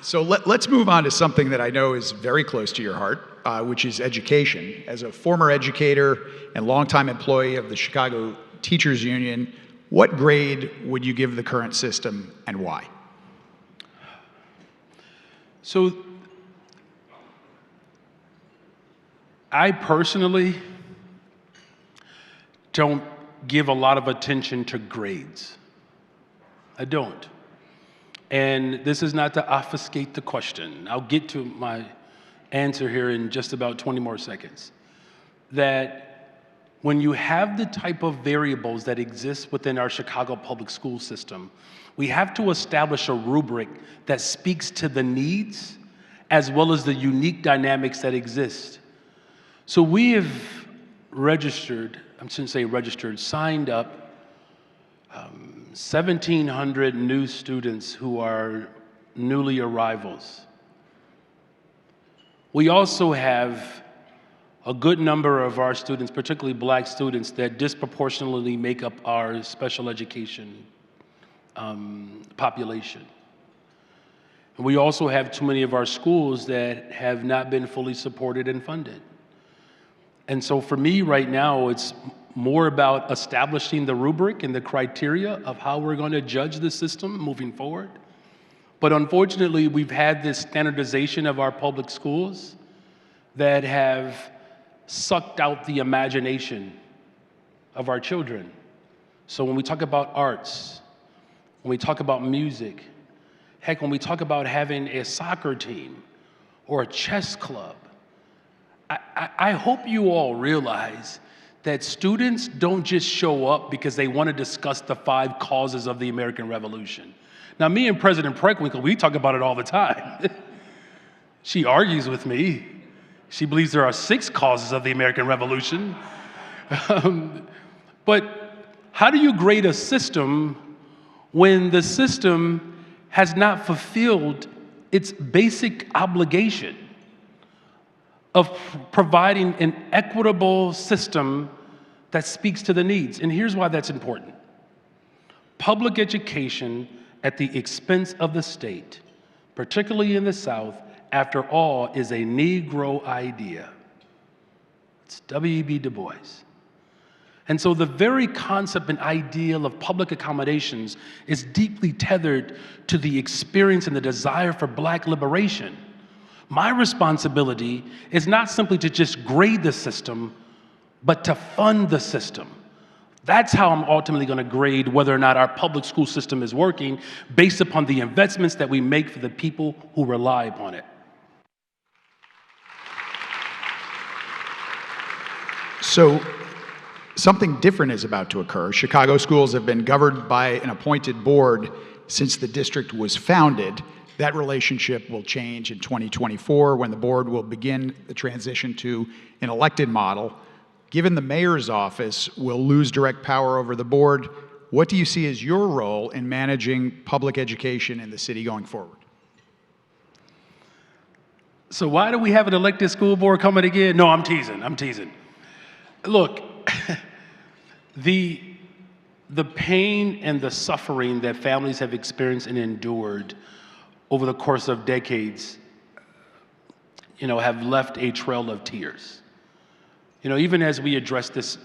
So let's move on to something that I know is very close to your heart, which is education. As a former educator and longtime employee of the Chicago Teachers Union, what grade would you give the current system and why? So I personally don't give a lot of attention to grades. I don't. And this is not to obfuscate the question. I'll get to my answer here in just about 20 more seconds. That when you have the type of variables that exist within our Chicago public school system, we have to establish a rubric that speaks to the needs as well as the unique dynamics that exist. So we have signed up 1,700 new students who are newly arrivals. We also have a good number of our students, particularly black students, that disproportionately make up our special education population. And we also have too many of our schools that have not been fully supported and funded. And so for me right now, it's more about establishing the rubric and the criteria of how we're going to judge the system moving forward. But unfortunately, we've had this standardization of our public schools that have sucked out the imagination of our children. So when we talk about arts, when we talk about music, heck, when we talk about having a soccer team or a chess club, I hope you all realize that students don't just show up because they want to discuss the 5 causes of the American Revolution. Now, me and President Preckwinkle, we talk about it all the time. She argues with me. She believes there are 6 causes of the American Revolution. But how do you grade a system when the system has not fulfilled its basic obligation of providing an equitable system that speaks to the needs. And here's why that's important. Public education at the expense of the state, particularly in the South, after all, is a Negro idea. It's W.E.B. Du Bois. And so the very concept and ideal of public accommodations is deeply tethered to the experience and the desire for Black liberation. My responsibility is not simply to just grade the system, but to fund the system. That's how I'm ultimately going to grade whether or not our public school system is working, based upon the investments that we make for the people who rely upon it. So something different is about to occur. Chicago schools have been governed by an appointed board since the district was founded. That relationship will change in 2024 when the board will begin the transition to an elected model. Given the mayor's office will lose direct power over the board, what do you see as your role in managing public education in the city going forward? So why do we have an elected school board coming again? No, I'm teasing. Look, the pain and the suffering that families have experienced and endured over the course of decades, have left a trail of tears. Even as we address this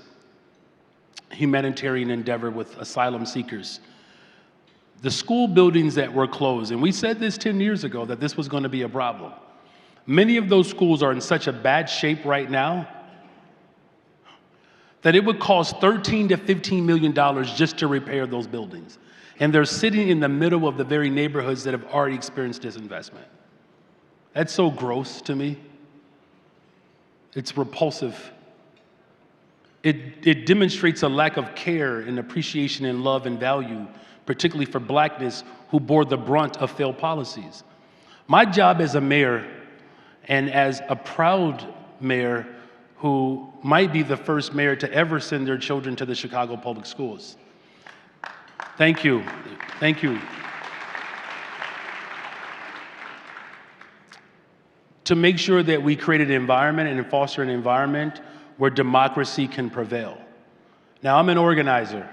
humanitarian endeavor with asylum seekers, the school buildings that were closed, and we said this 10 years ago that this was going to be a problem. Many of those schools are in such a bad shape right now that it would cost $13 to $15 million just to repair those buildings. And they're sitting in the middle of the very neighborhoods that have already experienced disinvestment. That's so gross to me. It's repulsive. It demonstrates a lack of care and appreciation and love and value, particularly for Blackness who bore the brunt of failed policies. My job as a mayor, and as a proud mayor who might be the first mayor to ever send their children to the Chicago Public Schools. Thank you. To make sure that we create an environment and foster an environment where democracy can prevail. Now, I'm an organizer.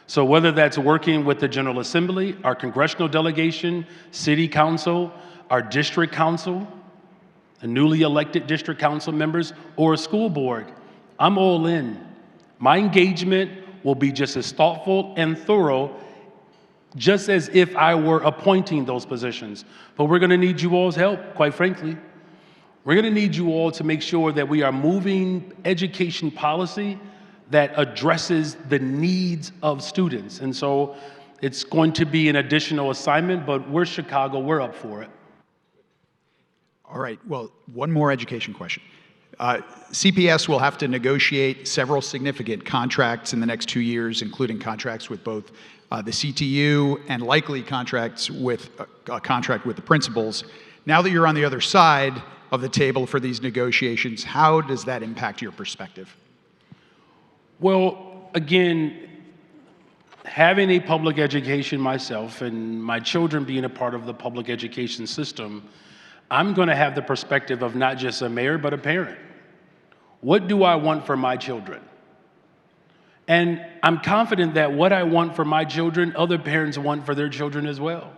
So whether that's working with the General Assembly, our congressional delegation, city council, our district council, the newly elected district council members, or a school board, I'm all in. My engagement will be just as thoughtful and thorough, just as if I were appointing those positions. But we're going to need you all's help, quite frankly. We're going to need you all to make sure that we are moving education policy that addresses the needs of students. And so it's going to be an additional assignment, but we're Chicago, we're up for it. All right, well, one more education question. CPS will have to negotiate several significant contracts in the next 2 years, including contracts with both the CTU and likely contracts with a contract with the principals. Now that you're on the other side of the table for these negotiations, how does that impact your perspective? Well, again, having a public education myself and my children being a part of the public education system, I'm going to have the perspective of not just a mayor, but a parent. What do I want for my children? And I'm confident that what I want for my children, other parents want for their children as well.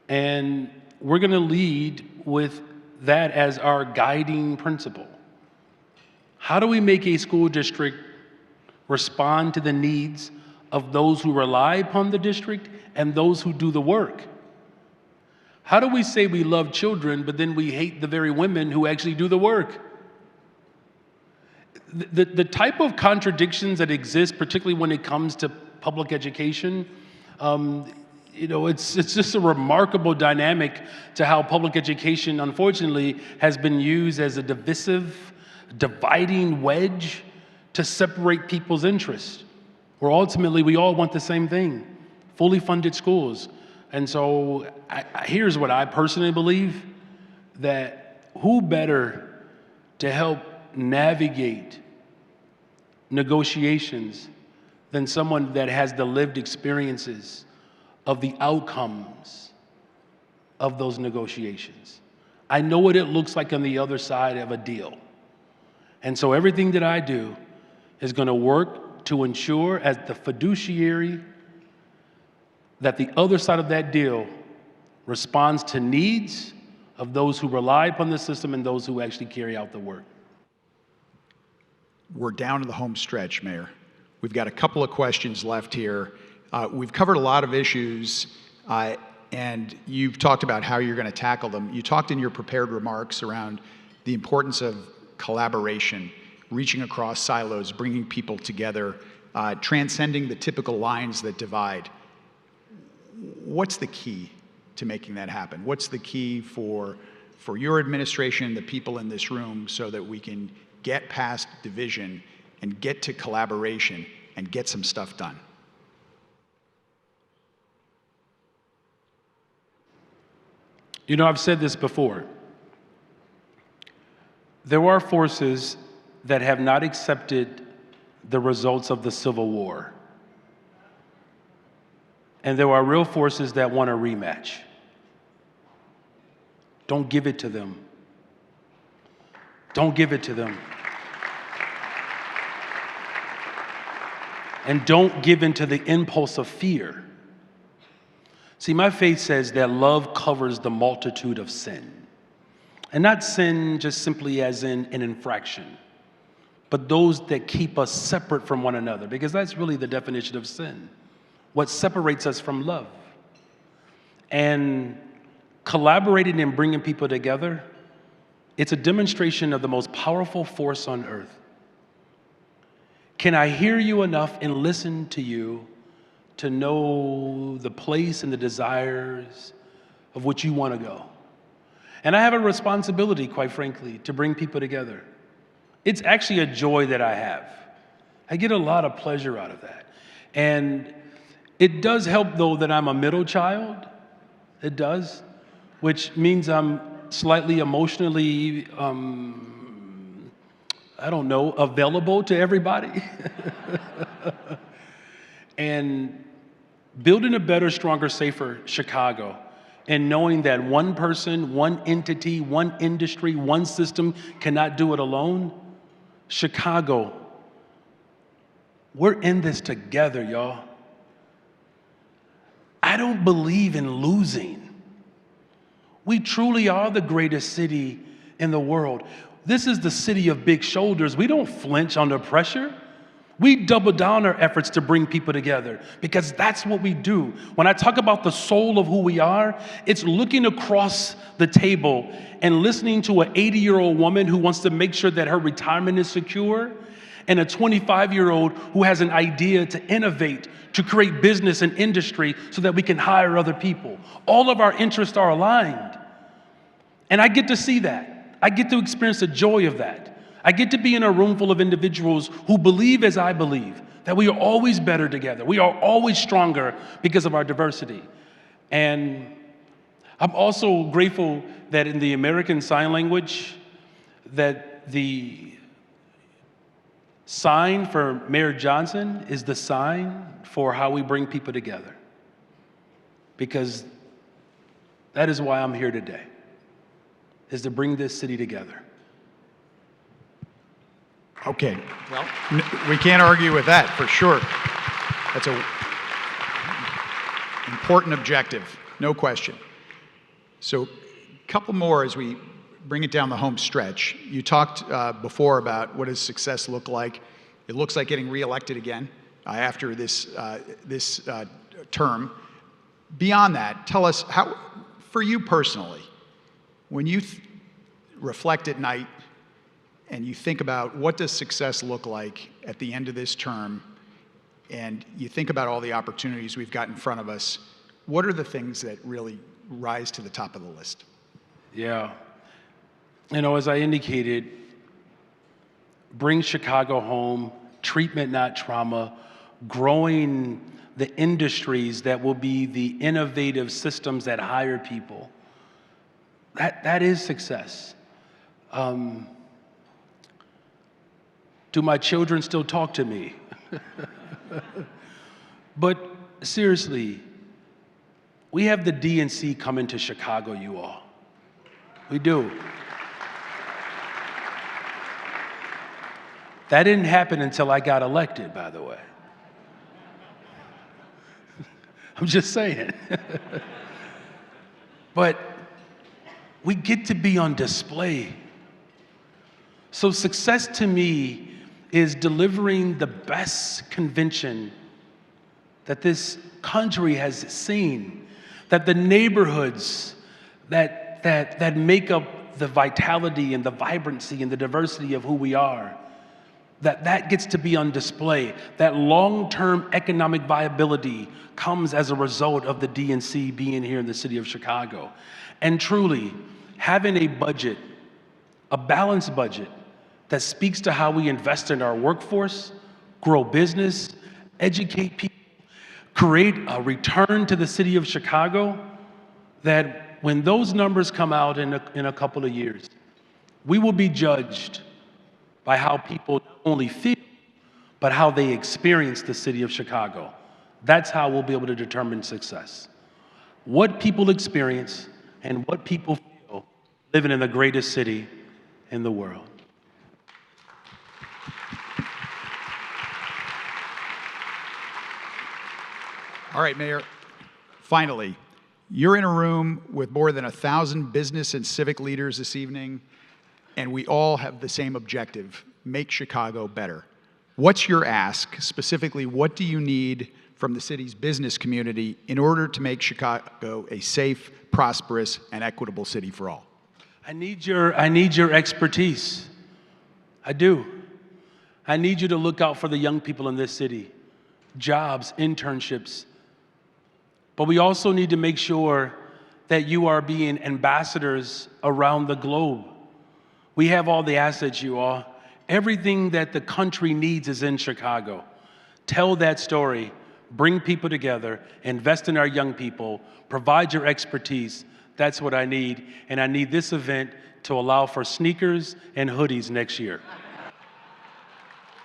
And we're going to lead with that as our guiding principle. How do we make a school district respond to the needs of those who rely upon the district and those who do the work? How do we say we love children, but then we hate the very women who actually do the work? The type of contradictions that exist, particularly when it comes to public education, it's just a remarkable dynamic to how public education, unfortunately, has been used as a divisive, dividing wedge to separate people's interests, where ultimately we all want the same thing, fully funded schools. And so here's what I personally believe, that who better to help navigate negotiations than someone that has the lived experiences of the outcomes of those negotiations. I know what it looks like on the other side of a deal. And so everything that I do is going to work to ensure, as the fiduciary, that the other side of that deal responds to needs of those who rely upon the system and those who actually carry out the work. We're down to the home stretch, Mayor. We've got a couple of questions left here. We've covered a lot of issues, and you've talked about how you're going to tackle them. You talked in your prepared remarks around the importance of collaboration, reaching across silos, bringing people together, transcending the typical lines that divide. What's the key to making that happen? What's the key for your administration, the people in this room, so that we can get past division and get to collaboration and get some stuff done? You know, I've said this before. There are forces that have not accepted the results of the Civil War. And there are real forces that want a rematch. Don't give it to them. Don't give it to them. And don't give in to the impulse of fear. See, my faith says that love covers the multitude of sin. And not sin just simply as in an infraction, but those that keep us separate from one another, because that's really the definition of sin. What separates us from love. And collaborating and bringing people together, it's a demonstration of the most powerful force on earth. Can I hear you enough and listen to you to know the place and the desires of which you want to go? And I have a responsibility, quite frankly, to bring people together. It's actually a joy that I have. I get a lot of pleasure out of that. And it does help, though, that I'm a middle child. It does, which means I'm slightly emotionally, available to everybody. And building a better, stronger, safer Chicago, and knowing that one person, one entity, one industry, one system cannot do it alone. Chicago, we're in this together, y'all. I don't believe in losing. We truly are the greatest city in the world. This is the city of big shoulders. We don't flinch under pressure. We double down our efforts to bring people together, because that's what we do. When I talk about the soul of who we are, it's looking across the table and listening to an 80-year-old woman who wants to make sure that her retirement is secure, and a 25-year-old who has an idea to innovate, to create business and industry so that we can hire other people. All of our interests are aligned. And I get to see that. I get to experience the joy of that. I get to be in a room full of individuals who believe as I believe, that we are always better together. We are always stronger because of our diversity. And I'm also grateful that in the American Sign Language, that the sign for Mayor Johnson is the sign for how we bring people together. Because that is why I'm here today, is to bring this city together. Okay, well, we can't argue with that, for sure. That's an important objective, no question. So a couple more as we bring it down the home stretch. You talked before about what does success look like. It looks like getting reelected again after this term. Beyond that, tell us how, for you personally, when you reflect at night and you think about what does success look like at the end of this term, and you think about all the opportunities we've got in front of us, what are the things that really rise to the top of the list? Yeah. You know, as I indicated, bring Chicago home, treatment, not trauma, growing the industries that will be the innovative systems that hire people. That is success. Do my children still talk to me? But seriously, we have the DNC coming to Chicago, you all. We do. That didn't happen until I got elected, by the way. I'm just saying. But we get to be on display. So success to me is delivering the best convention that this country has seen, that the neighborhoods that make up the vitality and the vibrancy and the diversity of who we are, that gets to be on display. That long-term economic viability comes as a result of the DNC being here in the city of Chicago. And truly, having a budget, a balanced budget, that speaks to how we invest in our workforce, grow business, educate people, create a return to the city of Chicago, that when those numbers come out in a couple of years, we will be judged by how people not only feel, but how they experience the city of Chicago. That's how we'll be able to determine success. What people experience and what people feel living in the greatest city in the world. All right, Mayor, finally, you're in a room with more than 1,000 business and civic leaders this evening, and we all have the same objective: make Chicago better. What's your ask? Specifically, what do you need from the city's business community in order to make Chicago a safe, prosperous, and equitable city for all? I need your expertise. I do. I need you to look out for the young people in this city, jobs, internships. But we also need to make sure that you are being ambassadors around the globe. We have all the assets, you all. Everything that the country needs is in Chicago. Tell that story, bring people together, invest in our young people, provide your expertise. That's what I need. And I need this event to allow for sneakers and hoodies next year.